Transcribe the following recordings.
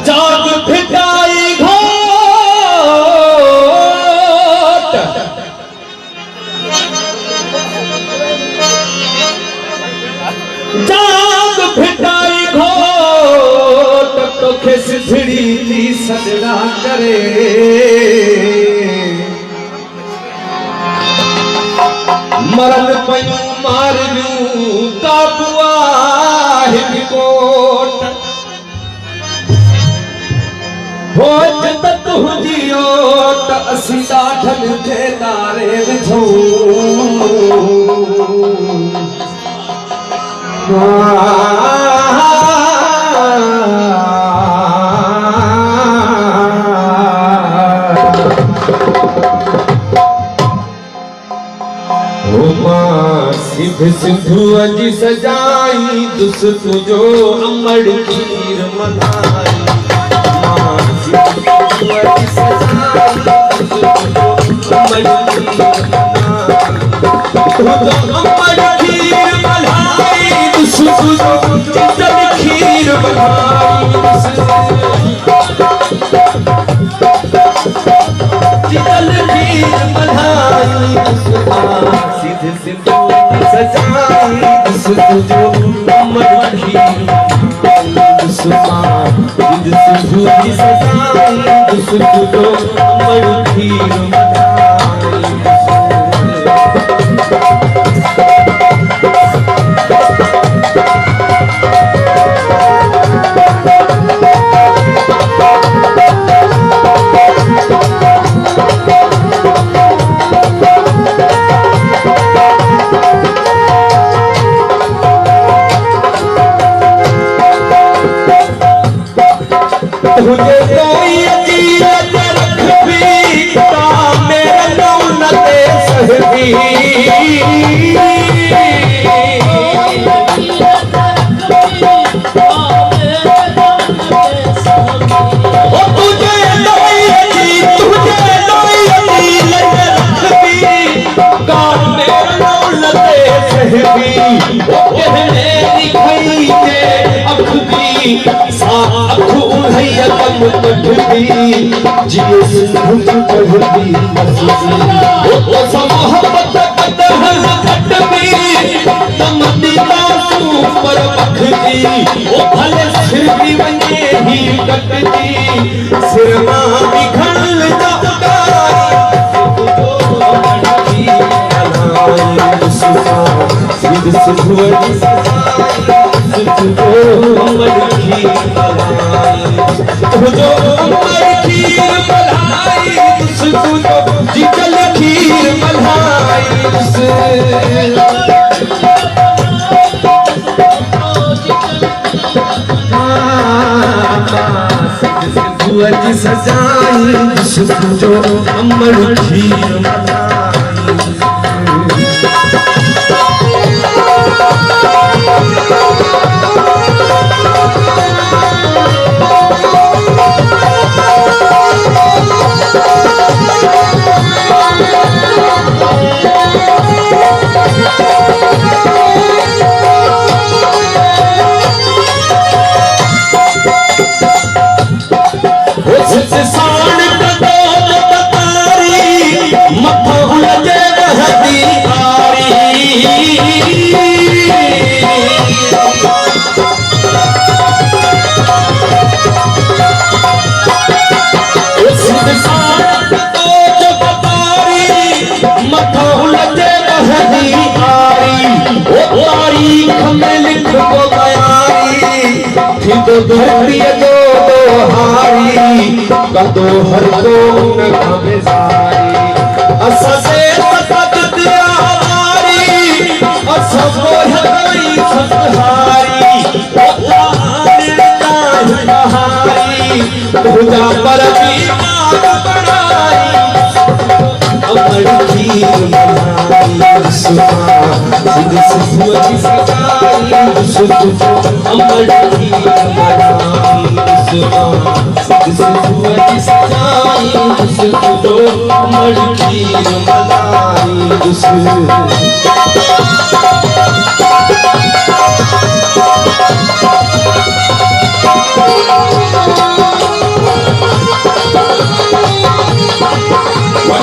जाग फिटाई घोट जाग फिटाई घोट तो खिस झड़ी दी सजड़ा करे मरन पयूं मारियूं काबुआ हिकोट हो जत तुंहिंजियो त असीं ॾाढनि खे तारे विझूं सिद्ध सिद्धू अजी सजाई दुस तुझो अमड़ खीर मनाई सिद्ध सिद्धू अजी सजाई दुस तुझो अमड़ खीर मनाई दुस तुझो चितल खीर मनाई चितल खीर मनाई सिद्ध सिद्धू सजाई दुस तुझो अमड़ खीर सिद्ध सिद्धू जी सजाई दुस तुझो अमड़ खीर तुझे कोई अजीत रख भी मेरा दौलत सहबी तुझे कोई अजीत रख भी मेरा दौलत सहबी कहने लिखाई के अख भी अख उन्हैया कम कठबी जिए सिंधु चढ़बी वो मोहब्बत कदहर कटबी तमदी तासू पर बखदी वो भले सिर भी वने ही कटदी सिर मां बिखल सिद्ध सिद्धू अजी सजाई तुझो अमड़ खीर तुझो अमड़ खीर मलाई दुस तुझो चितल खीर मलाई सिद्ध सिद्धू अजी सजाई दुस तुझो अमड़ खीर मलाई धरती दो हारी कदो हर को न खमे सारी असा से तकत हमारी असा को हई सहारी हारी तुझा पर की मांग बढ़ाई अमड़ खीर मलाई सिद्ध सिद्धू अजी सजाई दुस तुझो अमड़ खीर सिद्ध सिद्धू अजी सजाई दुस तुझो अमड़ खीर मलाई दुस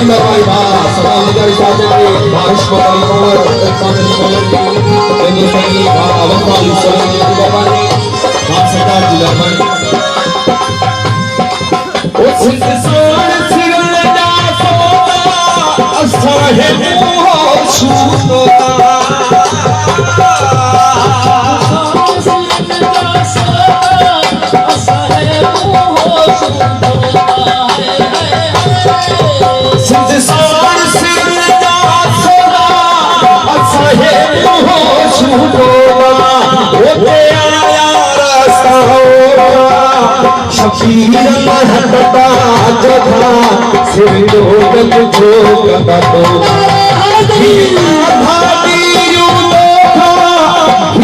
भाई सलाम जारी साहब ने बारिश वाली मोहर सामने मोहर हिंदुस्तानी वफाली सलाम बाबा ने बात सरकार जी रहमान ओ सिंध सोन सिरल दा सोता असर है हो छूता शकीर महबता जगा सिर लोग जो कदा तो भागी यूं देखा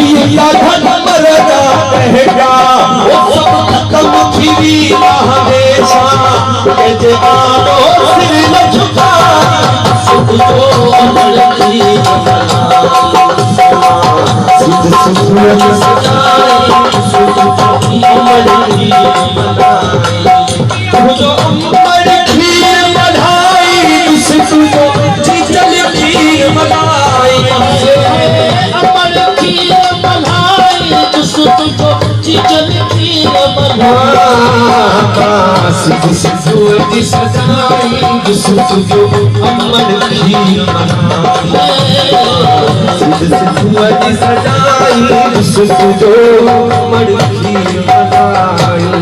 ये धन मरदा रहेगा वो सब कम खीरी हमेशा के जवानो सिर न झुका सब जो अमर की सिद्ध सुखन सजाए अमर की जो अमर खीर बधाई उस तुझो जिजल खीर बधाई अमर खीर बधाई उस तुझो जिजल खीर बधाई सिद्ध सिद्धू जी सजाई उस तुझो अमर खीर बधाई सिद्ध सिद्धू जी सजाई उस तुझो अमर खीर बधाई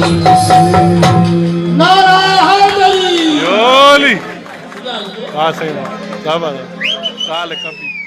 हाँ सही बात, क्या बात है, साल कभी